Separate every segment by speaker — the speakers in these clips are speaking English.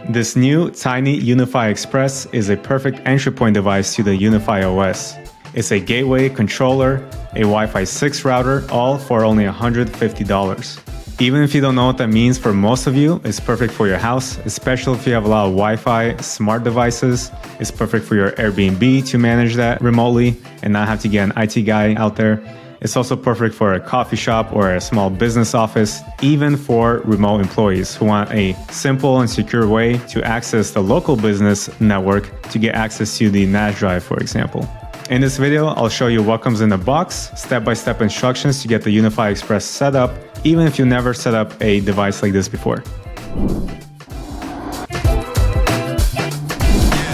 Speaker 1: This new tiny UniFi Express is a perfect entry point device to the UniFi OS. It's a gateway, controller, a Wi-Fi 6 router, all for only $150. Even if you don't know what that means, for most of you, it's perfect for your house, especially if you have a lot of Wi-Fi smart devices. It's perfect for your Airbnb to manage that remotely and not have to get an IT guy out there. It's also perfect for a coffee shop or a small business office, even for remote employees who want a simple and secure way to access the local business network to get access to the NAS drive, for example. In this video, I'll show you what comes in the box, step-by-step instructions to get the UniFi Express set up, even if you never set up a device like this before.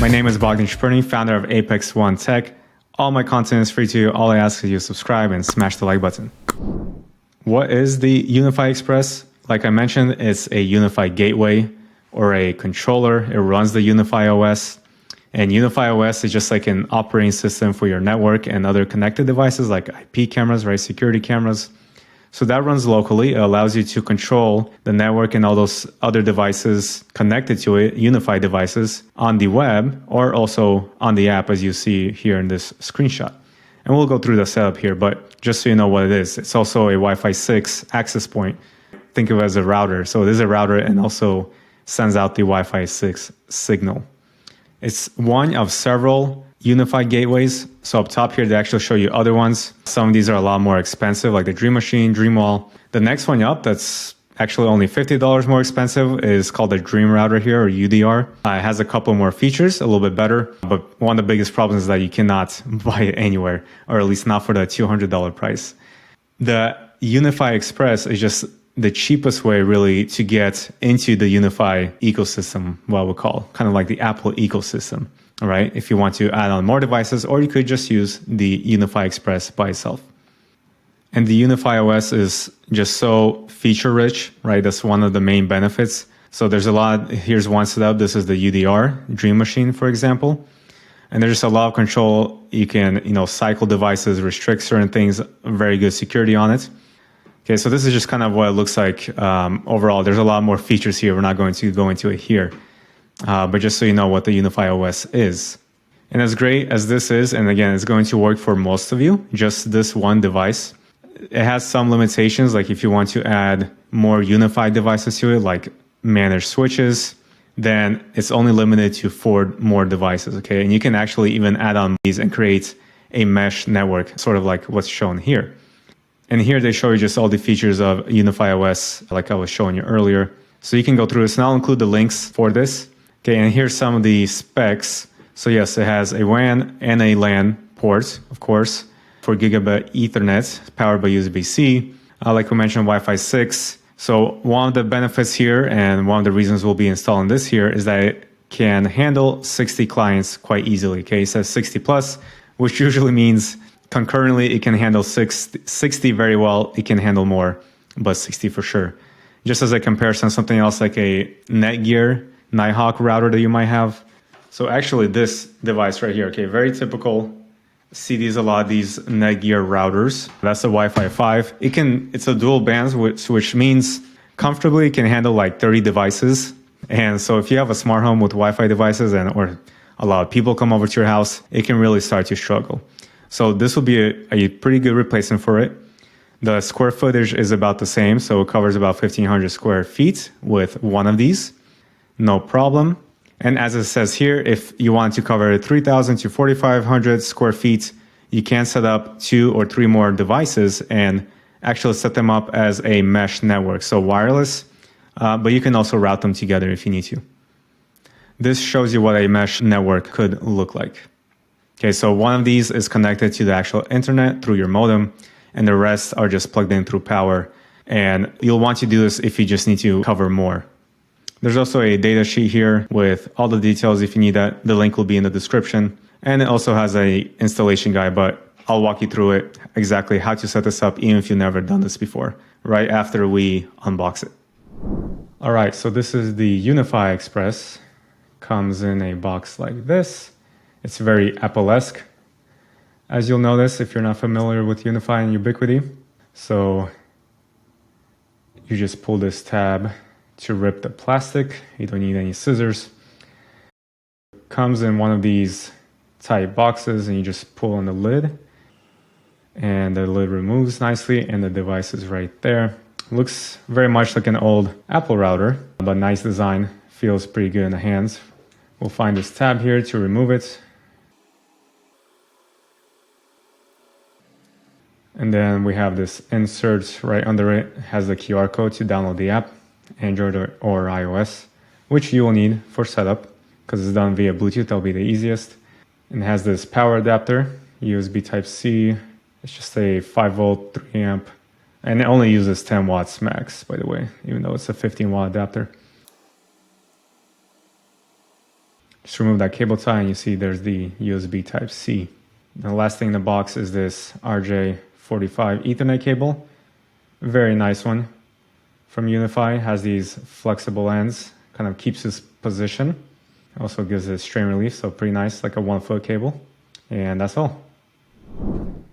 Speaker 1: My name is Bogdan Shperny, founder of Apex One Tech. All my content is free to you. All I ask is you subscribe and smash the like button. What is the UniFi Express? Like I mentioned, it's a UniFi gateway or a controller. It runs the UniFi OS. And UniFi OS is just like an operating system for your network and other connected devices like IP cameras, right? Security cameras. So that runs locally. It allows you to control the network and all those other devices connected to it, UniFi devices, on the web or also on the app, as you see here in this screenshot. And we'll go through the setup here, but just so you know what it is, it's also a Wi-Fi 6 access point. Think of it as a router. So it is a router and also sends out the Wi-Fi 6 signal. It's one of several UniFi gateways. So up top here, they actually show you other ones. Some of these are a lot more expensive, like the Dream Machine, Dreamwall. The next one up that's actually only $50 more expensive is called the Dream Router here, or UDR. It has a couple more features, a little bit better, but one of the biggest problems is that you cannot buy it anywhere, or at least not for the $200 price. The UniFi Express is just the cheapest way really to get into the UniFi ecosystem, what we call kind of like the Apple ecosystem, all right? If you want to add on more devices, or you could just use the UniFi Express by itself. And the UniFi OS is just so feature rich, right? That's one of the main benefits. So there's a lot, here's one setup. This is the UDR, Dream Machine, for example. And there's just a lot of control. You can, cycle devices, restrict certain things, very good security on it. Okay, so this is just kind of what it looks like overall. There's a lot more features here. We're not going to go into it here. But just so you know what the UniFi OS is. And as great as this is, and again, it's going to work for most of you, just this one device. It has some limitations, like if you want to add more UniFi devices to it, like managed switches, then it's only limited to 4 more devices, okay? And you can actually even add on these and create a mesh network, sort of like what's shown here. And here they show you just all the features of UniFi OS, like I was showing you earlier. So you can go through this, and I'll include the links for this. Okay, and here's some of the specs. So yes, it has a WAN and a LAN port, of course, for gigabit Ethernet, powered by USB-C. Like we mentioned, Wi-Fi 6. So one of the benefits here, and one of the reasons we'll be installing this here, is that it can handle 60 clients quite easily. Okay, it says 60 plus, which usually means concurrently, it can handle 60 very well. It can handle more, but 60 for sure. Just as a comparison, something else like a Netgear Nighthawk router that you might have. So actually this device right here, okay, very typical. See these a lot, these Netgear routers. That's a Wi-Fi 5. It's a dual band, which means comfortably it can handle like 30 devices. And so if you have a smart home with Wi-Fi devices or a lot of people come over to your house, it can really start to struggle. So this will be a pretty good replacement for it. The square footage is about the same, so it covers about 1,500 square feet with one of these. No problem. And as it says here, if you want to cover 3,000 to 4,500 square feet, you can set up 2 or 3 more devices and actually set them up as a mesh network, so wireless, but you can also route them together if you need to. This shows you what a mesh network could look like. Okay, so one of these is connected to the actual internet through your modem, and the rest are just plugged in through power. And you'll want to do this if you just need to cover more. There's also a data sheet here with all the details if you need that. The link will be in the description. And it also has an installation guide, but I'll walk you through it exactly how to set this up, even if you've never done this before, right after we unbox it. All right, so this is the UniFi Express. Comes in a box like this. It's very Apple-esque, as you'll notice if you're not familiar with UniFi and Ubiquiti. So you just pull this tab to rip the plastic. You don't need any scissors. Comes in one of these tight boxes and you just pull on the lid and the lid removes nicely and the device is right there. Looks very much like an old Apple router, but nice design, feels pretty good in the hands. We'll find this tab here to remove it. And then we have this insert right under it, has the QR code to download the app, Android or iOS, which you will need for setup because it's done via Bluetooth, that'll be the easiest. And it has this power adapter, USB Type-C. It's just a 5 volt, 3 amp, and it only uses 10 watts max, by the way, even though it's a 15 watt adapter. Just remove that cable tie and you see there's the USB Type-C. The last thing in the box is this RJ45 Ethernet cable. Very nice one from UniFi. Has these flexible ends, kind of keeps its position. Also gives it strain relief, so pretty nice, like a 1 foot cable. And that's all. And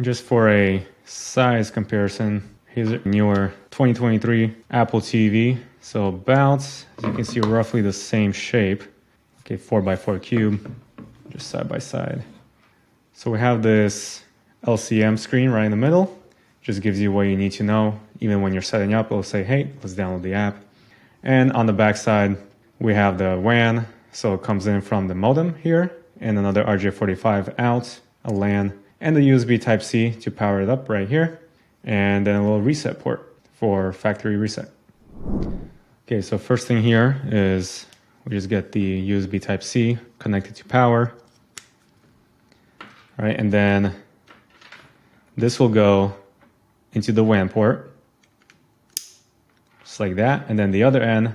Speaker 1: just for a size comparison, here's a newer 2023 Apple TV. So about, as you can see, roughly the same shape. Okay, 4x4 cube, just side by side. So we have this LCM screen right in the middle. Just gives you what you need to know. Even when you're setting up, it'll say, hey, let's download the app. And on the back side, we have the WAN. So it comes in from the modem here and another RJ45 out, a LAN, and the USB Type-C to power it up right here. And then a little reset port for factory reset. Okay, so first thing here is we just get the USB Type-C connected to power. All right, and then this will go into the WAN port, just like that. And then the other end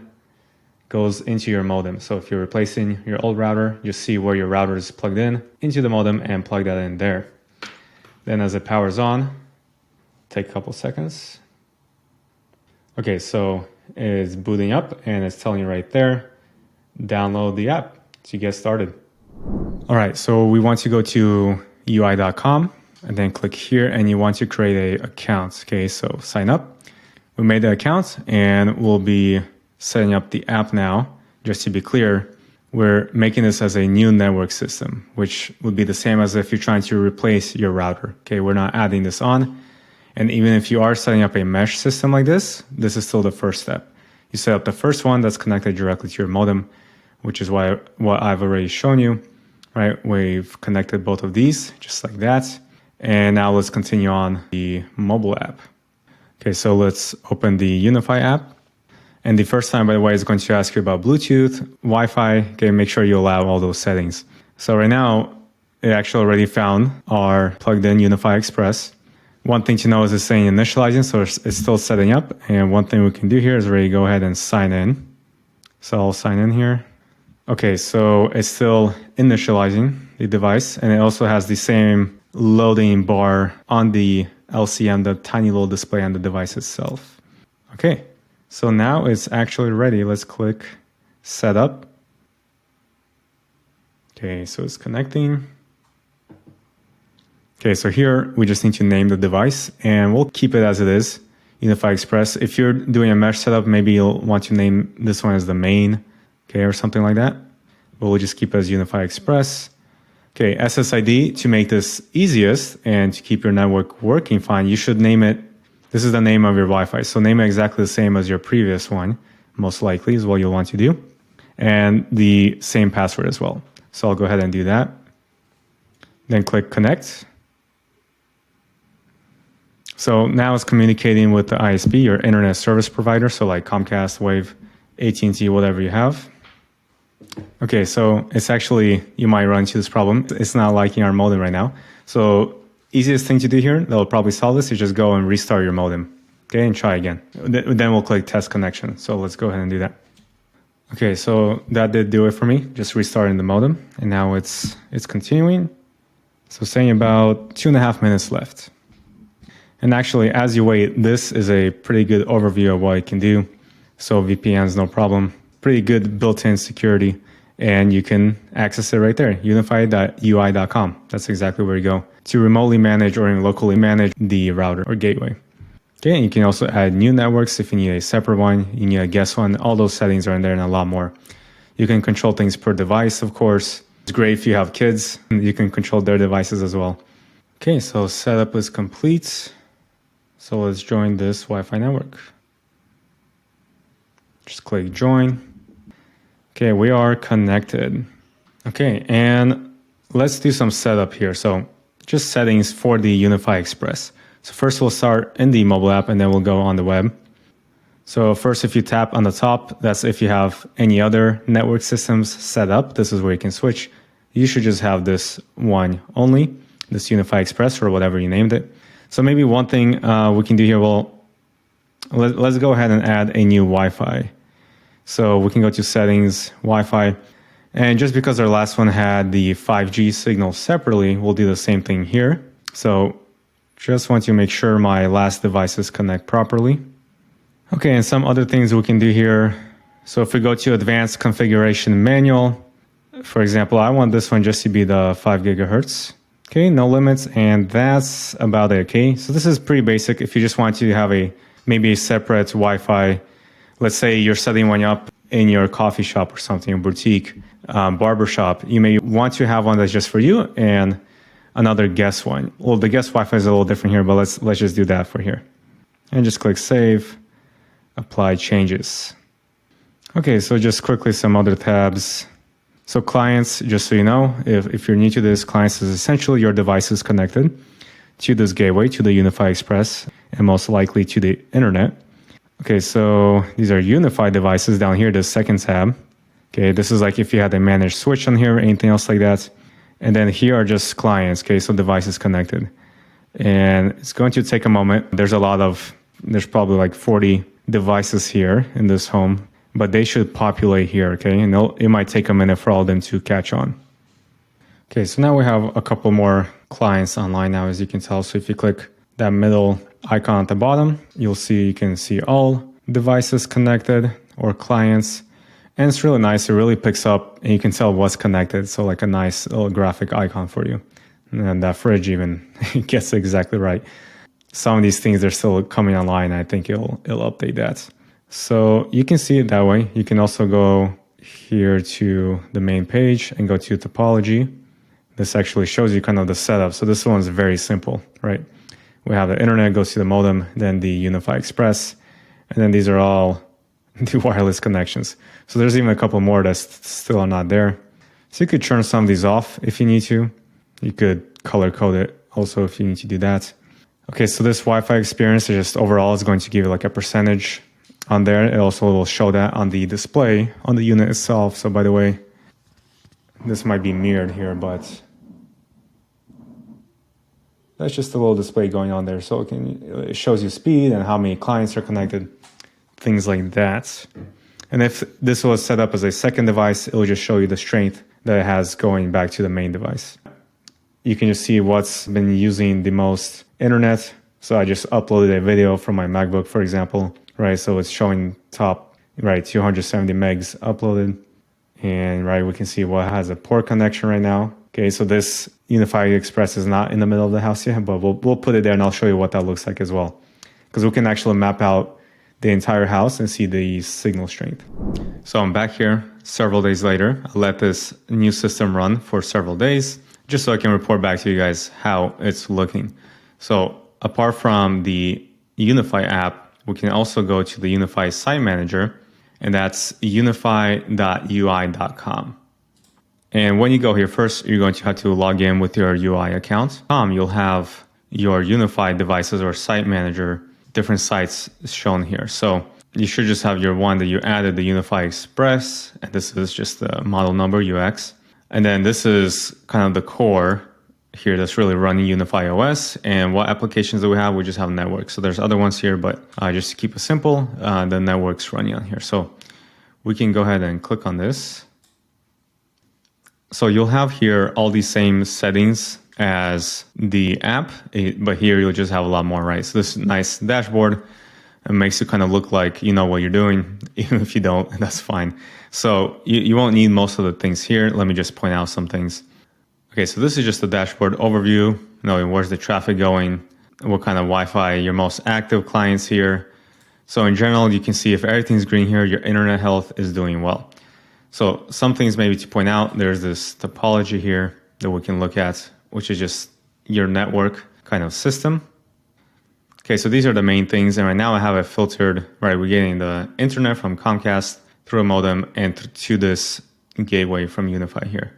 Speaker 1: goes into your modem. So if you're replacing your old router, you see where your router is plugged in into the modem and plug that in there. Then as it powers on, take a couple seconds. Okay, so it's booting up and it's telling you right there, download the app to get started. All right, so we want to go to UI.com and then click here and you want to create an account. Okay, so sign up. We made the account and we'll be setting up the app now. Just to be clear, we're making this as a new network system, which would be the same as if you're trying to replace your router. Okay, we're not adding this on. And even if you are setting up a mesh system like this is still the first step. You set up the first one that's connected directly to your modem, which is what I've already shown you, right? We've connected both of these just like that. And now let's continue on the mobile app. Okay, so let's open the UniFi app. And the first time, by the way, is going to ask you about Bluetooth, Wi-Fi. Okay, make sure you allow all those settings. So right now, it actually already found our plugged in UniFi Express. One thing to know is it's saying initializing, so it's still setting up. And one thing we can do here is really go ahead and sign in. So I'll sign in here. Okay, so it's still initializing the device, and it also has the same loading bar on the LCM, the tiny little display on the device itself. Okay. So now it's actually ready. Let's click setup. Okay, so it's connecting. Okay, so here we just need to name the device and we'll keep it as it is, UniFi Express. If you're doing a mesh setup, maybe you'll want to name this one as the main, okay, or something like that. But we'll just keep it as UniFi Express. Okay, SSID, to make this easiest and to keep your network working fine, you should name it. This is the name of your Wi-Fi. So name it exactly the same as your previous one, most likely is what you'll want to do. And the same password as well. So I'll go ahead and do that. Then click connect. So now it's communicating with the ISP, your internet service provider. So like Comcast, Wave, AT&T, whatever you have. Okay, so it's actually, you might run into this problem. It's not liking our modem right now. So easiest thing to do here that will probably solve this is just go and restart your modem. Okay, and try again. Then we'll click test connection. So let's go ahead and do that. Okay, so that did do it for me. Just restarting the modem. And now it's continuing. So saying about 2.5 minutes left. And actually, as you wait, this is a pretty good overview of what it can do. So VPNs, no problem. Pretty good built-in security. And you can access it right there, unifi.ui.com. That's exactly where you go to remotely manage or locally manage the router or gateway. Okay, and you can also add new networks if you need a separate one, you need a guest one. All those settings are in there and a lot more. You can control things per device, of course. It's great if you have kids, you can control their devices as well. Okay, so setup is complete. So let's join this Wi-Fi network. Just click join. Okay, we are connected. Okay, and let's do some setup here. So just settings for the UniFi Express. So first we'll start in the mobile app and then we'll go on the web. So first, if you tap on the top, that's if you have any other network systems set up. This is where you can switch. You should just have this one only, this UniFi Express or whatever you named it. So maybe one thing we can do here, well, let's go ahead and add a new Wi-Fi. So we can go to settings, Wi-Fi. And just because our last one had the 5G signal separately, we'll do the same thing here. So just want to make sure my last devices connect properly. Okay, and some other things we can do here. So if we go to advanced configuration manual, for example, I want this one just to be the 5 gigahertz. Okay, no limits, and that's about it, okay? So this is pretty basic. If you just want to have maybe a separate Wi-Fi, let's say you're setting one up in your coffee shop or something, a boutique, barber shop, you may want to have one that's just for you and another guest one. Well, the guest Wi-Fi is a little different here, but let's just do that for here. And just click save, apply changes. Okay, so just quickly some other tabs. So clients, just so you know, if you're new to this, clients is essentially your devices connected to this gateway, to the UniFi Express, and most likely to the internet. Okay, so these are UniFi devices down here, the second tab. Okay, this is like if you had a managed switch on here or anything else like that. And then here are just clients, okay, so devices connected. And it's going to take a moment. There's probably like 40 devices here in this home, but they should populate here, okay? And it might take a minute for all of them to catch on. Okay, so now we have a couple more clients online now, as you can tell. So if you click that middle icon at the bottom, you can see all devices connected or clients. And it's really nice. It really picks up and you can tell what's connected. So like a nice little graphic icon for you. And that fridge even gets it exactly right. Some of these things are still coming online. I think it'll update that. So you can see it that way. You can also go here to the main page and go to topology. This actually shows you kind of the setup. So this one's very simple, right? We have the internet, goes to the modem, then the UniFi Express, and then these are all the wireless connections. So there's even a couple more that still are not there. So you could turn some of these off if you need to. You could color code it also if you need to do that. Okay, so this Wi-Fi experience is just overall is going to give you like a percentage on there. It also will show that on the display on the unit itself. So by the way, this might be mirrored here, but that's just a little display going on there. So it shows you speed and how many clients are connected, things like that. And if this was set up as a second device, it will just show you the strength that it has going back to the main device. You can just see what's been using the most internet. So I just uploaded a video from my MacBook, for example, right? So it's showing top, right, 270 megs uploaded. And right, we can see what has a poor connection right now. Okay, so this UniFi Express is not in the middle of the house yet, but we'll put it there and I'll show you what that looks like as well. Because we can actually map out the entire house and see the signal strength. So I'm back here several days later. I let this new system run for several days, just so I can report back to you guys how it's looking. So apart from the UniFi app, we can also go to the UniFi site manager, and that's unifi.ui.com. And when you go here first, you're going to have to log in with your UI account. You'll have your UniFi devices or site manager, different sites shown here. So you should just have your one that you added, the UniFi Express, and this is just the model number UX. And then this is kind of the core here that's really running UniFi OS. And what applications do we have? We just have network. So there's other ones here, but just to keep it simple, the network's running on here. So we can go ahead and click on this. So you'll have here all these same settings as the app, but here you'll just have a lot more, right? So this nice dashboard, it makes it kind of look like you know what you're doing. Even if you don't, that's fine. So you won't need most of the things here. Let me just point out some things. Okay, so this is just the dashboard overview, knowing where's the traffic going, what kind of Wi-Fi your most active clients here. So in general, you can see if everything's green here, your internet health is doing well. So some things maybe to point out, there's this topology here that we can look at, which is just your network kind of system. Okay, so these are the main things. And right now I have it filtered, right? We're getting the internet from Comcast through a modem and to this gateway from UniFi here.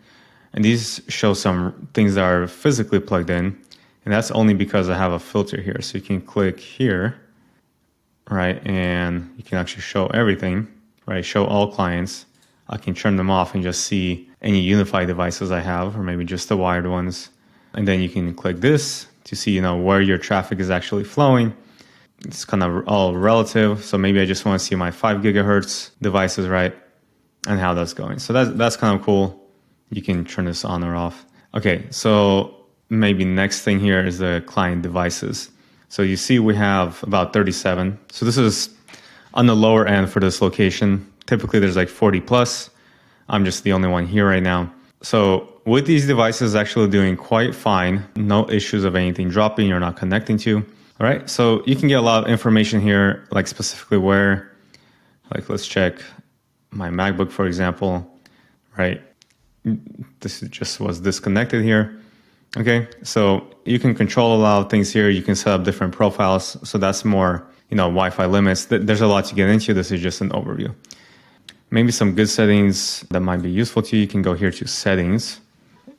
Speaker 1: And these show some things that are physically plugged in. And that's only because I have a filter here. So you can click here, right? And you can actually show everything, right? Show all clients. I can turn them off and just see any UniFi devices I have, or maybe just the wired ones. And then you can click this to see, where your traffic is actually flowing. It's kind of all relative. So maybe I just want to see my 5 gigahertz devices, right? And how that's going. So that's kind of cool. You can turn this on or off. Okay, so maybe next thing here is the client devices. So you see we have about 37. So this is on the lower end for this location. Typically there's like 40 plus. I'm just the only one here right now. So with these devices actually doing quite fine. No issues of anything dropping or not connecting to. All right, so you can get a lot of information here, like specifically where, like let's check my MacBook, for example, right? This just was disconnected here. Okay, so you can control a lot of things here. You can set up different profiles. So that's more, Wi-Fi limits. There's a lot to get into. This is just an overview. Maybe some good settings that might be useful to you. You can go here to settings.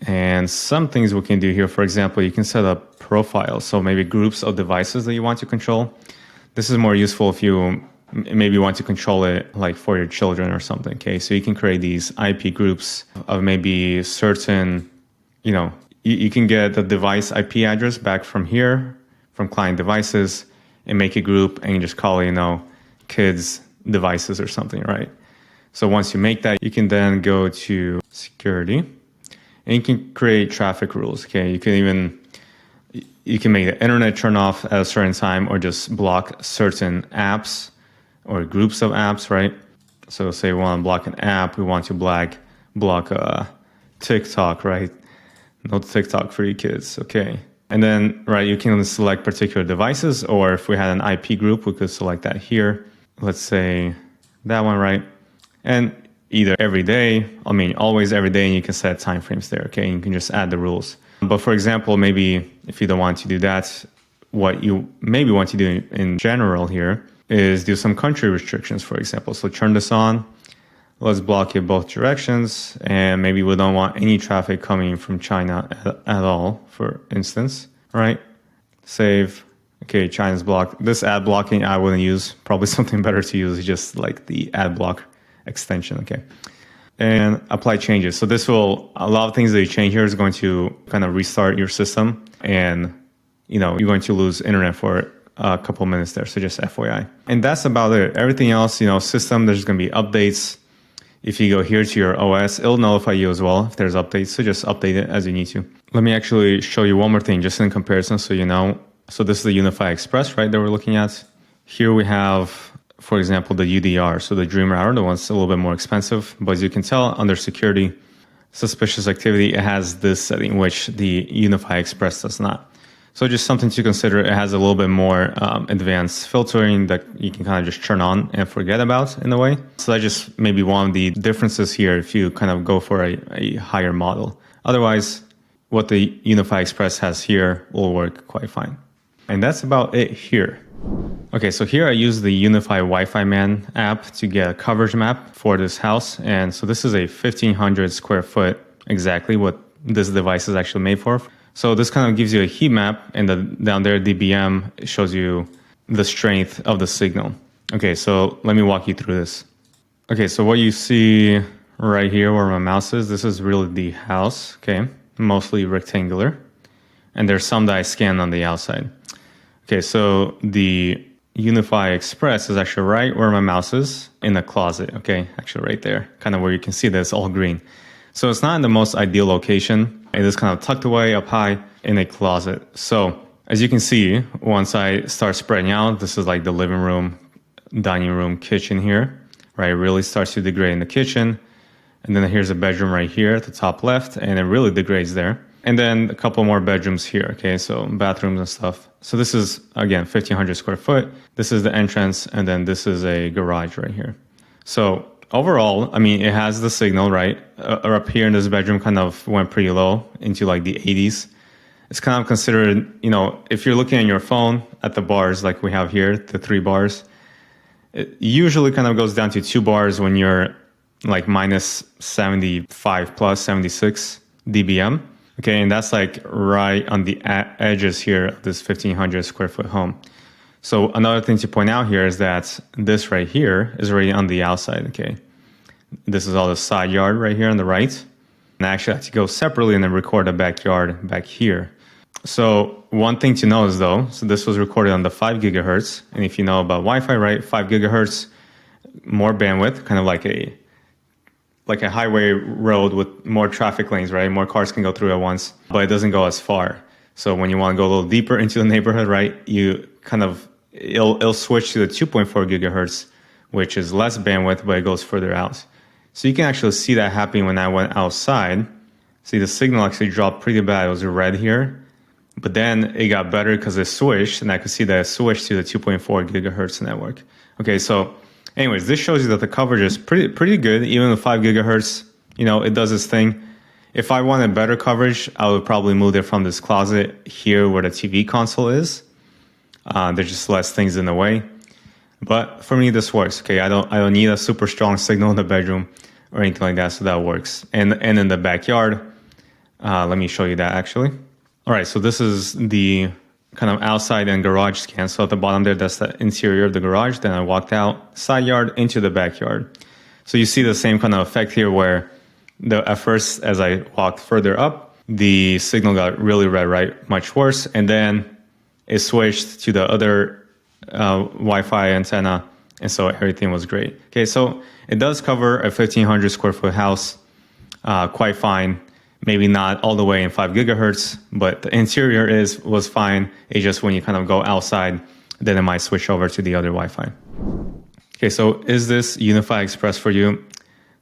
Speaker 1: And some things we can do here, for example, you can set up profiles. So maybe groups of devices that you want to control. This is more useful if you maybe want to control it like for your children or something. Okay, so you can create these IP groups of maybe certain, you can get the device IP address back from here, from client devices, and make a group and you just call it, kids devices or something, right? So once you make that, you can then go to security and you can create traffic rules. Okay, you can make the internet turn off at a certain time or just block certain apps or groups of apps, right? So say we want to block an app, we want to block TikTok, right? No TikTok for you kids, okay. And then, right, you can select particular devices, or if we had an IP group, we could select that here. Let's say that one, right? And either every day, always every day, and you can set timeframes there, okay? And you can just add the rules. But for example, maybe if you don't want to do that, what you maybe want to do in general here is do some country restrictions, for example. So turn this on. Let's block it both directions. And maybe we don't want any traffic coming from China at all, for instance, right? Save. Okay, China's blocked. This ad blocking I wouldn't use. Probably something better to use is just like the ad block extension, okay? And apply changes. So this will, a lot of things that you change here is going to kind of restart your system. And, you're going to lose internet for a couple minutes there. So just FYI. And that's about it. Everything else, system, there's going to be updates. If you go here to your OS, it'll notify you as well if there's updates. So just update it as you need to. Let me actually show you one more thing just in comparison so you know. So this is the UniFi Express, right, that we're looking at. Here we have, for example, the UDR. So the Dream Router, the one's a little bit more expensive. But as you can tell, under security, suspicious activity, it has this setting, which the UniFi Express does not. So just something to consider. It has a little bit more advanced filtering that you can kind of just turn on and forget about in a way. So that's just maybe one of the differences here if you kind of go for a higher model. Otherwise, what the UniFi Express has here will work quite fine. And that's about it here. Okay, so here I use the UniFi Wi-Fi Man app to get a coverage map for this house. And so this is a 1,500 square foot, exactly what this device is actually made for. So this kind of gives you a heat map, and down there, dBm shows you the strength of the signal. Okay, so let me walk you through this. Okay, so what you see right here where my mouse is, this is really the house, okay? Mostly rectangular. And there's some that I scan on the outside. Okay, so the UniFi Express is actually right where my mouse is in the closet, okay? Actually right there, kind of where you can see this all green. So it's not in the most ideal location. It is kind of tucked away up high in a closet. So as you can see, once I start spreading out, this is like the living room, dining room, kitchen here, right? It really starts to degrade in the kitchen. And then here's a bedroom right here at the top left, and it really degrades there. And then a couple more bedrooms here, okay, so bathrooms and stuff. So this is, again, 1,500 square foot. This is the entrance, and then this is a garage right here. So overall, I mean, it has the signal, right? Up here in this bedroom kind of went pretty low into like the 80s. It's kind of considered, you know, if you're looking at your phone at the bars like we have here, the 3 bars, it usually kind of goes down to 2 bars when you're like minus 75 plus 76 dBm. Okay, and that's like right on the edges here of this 1,500 square foot home. So another thing to point out here is that this right here is already on the outside, okay? This is all the side yard right here on the right. And I actually have to go separately and then record a backyard back here. So one thing to know is though, so this was recorded on the 5 gigahertz. And if you know about Wi-Fi, right, 5 gigahertz, more bandwidth, kind of like a highway road with more traffic lanes, right? More cars can go through at once, but it doesn't go as far. So when you want to go a little deeper into the neighborhood, right, you kind of, it'll switch to the 2.4 gigahertz, which is less bandwidth, but it goes further out. So you can actually see that happening when I went outside. See, the signal actually dropped pretty bad. It was red here, but then it got better because it switched, and I could see that it switched to the 2.4 gigahertz network. Okay, so anyways, this shows you that the coverage is pretty good. Even the 5 gigahertz, you know, it does its thing. If I wanted better coverage, I would probably move it from this closet here where the TV console is. There's just less things in the way. But for me, this works. Okay, I don't need a super strong signal in the bedroom or anything like that, so that works. And in the backyard, let me show you that actually. All right, so this is the kind of outside and garage scan. So at the bottom there, that's the interior of the garage. Then I walked out side yard into the backyard. So you see the same kind of effect here where at first, as I walked further up, the signal got really red, right? Much worse. And then it switched to the other Wi-Fi antenna. And so everything was great. Okay, so it does cover a 1,500 square foot house quite fine. Maybe not all the way in 5 gigahertz, but the interior was fine. It's just when you kind of go outside, then it might switch over to the other Wi-Fi. Okay, so is this UniFi Express for you?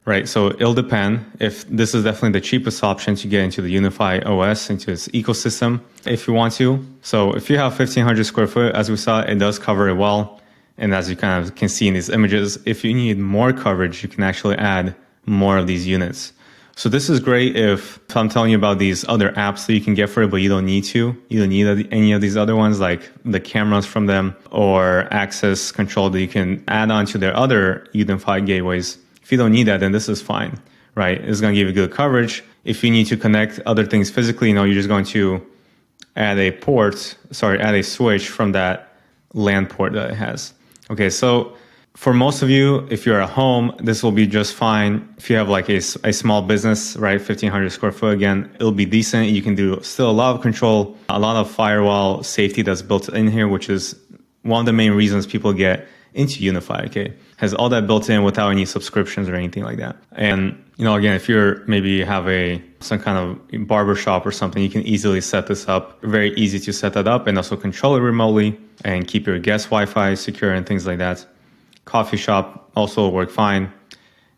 Speaker 1: Right, so it'll depend. If this is definitely the cheapest option to get into the UniFi OS, into its ecosystem, if you want to. So if you have 1,500 square foot, as we saw, it does cover it well. And as you kind of can see in these images, if you need more coverage, you can actually add more of these units. So this is great if I'm telling you about these other apps that you can get for it, but you don't need to. You don't need any of these other ones like the cameras from them or access control that you can add on to their other UniFi gateways. If you don't need that, then this is fine, right? It's going to give you good coverage. If you need to connect other things physically, you know, you're just going to add a switch from that LAN port that it has. Okay, so for most of you, if you're at home, this will be just fine. If you have like a small business, right, 1,500 square foot, again, it'll be decent. You can do still a lot of control, a lot of firewall safety that's built in here, which is one of the main reasons people get into UniFi, okay? Has all that built in without any subscriptions or anything like that. And, you know, again, if you're maybe have some kind of barber shop or something, you can easily set this up. Very easy to set that up and also control it remotely and keep your guest Wi-Fi secure and things like that. Coffee shop also will work fine.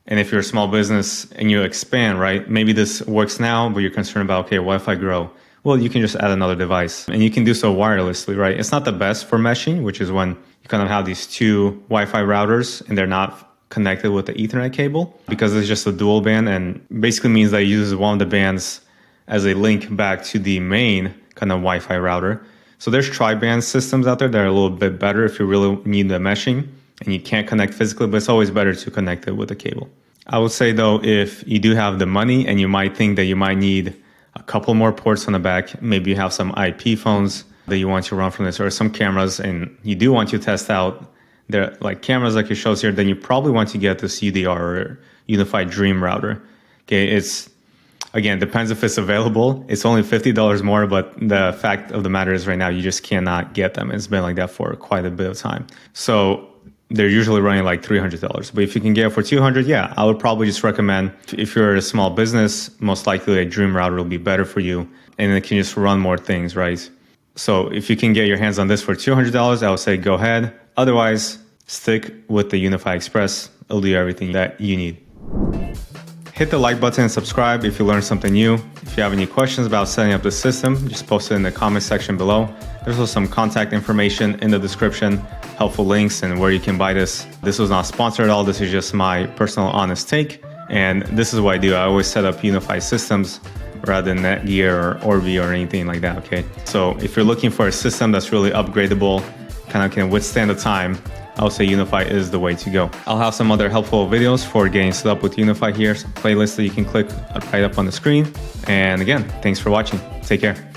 Speaker 1: And if you're a small business and you expand, right, maybe this works now, but you're concerned about, okay, what if I grow? Well, you can just add another device and you can do so wirelessly, right? It's not the best for meshing, which is when you kind of have these 2 Wi-Fi routers and they're not connected with the Ethernet cable because it's just a dual band and basically means that it uses one of the bands as a link back to the main kind of Wi-Fi router. So there's tri-band systems out there that are a little bit better if you really need the meshing and you can't connect physically, but it's always better to connect it with a cable. I would say though, if you do have the money and you might think that you might need a couple more ports on the back, maybe you have some IP phones that you want to run from this or some cameras and you do want to test out their like cameras like it shows here, then you probably want to get this UDR or UniFi Dream router. Okay, it's again, depends if it's available. It's only $50 more, but the fact of the matter is right now you just cannot get them. It's been like that for quite a bit of time. So they're usually running like $300. But if you can get it for $200, yeah, I would probably just recommend if you're a small business, most likely a Dream router will be better for you and it can just run more things, right? So if you can get your hands on this for $200, I would say go ahead. Otherwise, stick with the UniFi Express. It'll do everything that you need. Hit the like button and subscribe if you learned something new. If you have any questions about setting up the system, just post it in the comment section below. There's also some contact information in the description, helpful links, and where you can buy this. This was not sponsored at all. This is just my personal honest take. And this is what I do. I always set up UniFi systems rather than Netgear or Orbi or anything like that, okay? So if you're looking for a system that's really upgradable, kind of can withstand the time, I would say UniFi is the way to go. I'll have some other helpful videos for getting set up with UniFi here, some playlists that you can click right up on the screen. And again, thanks for watching. Take care.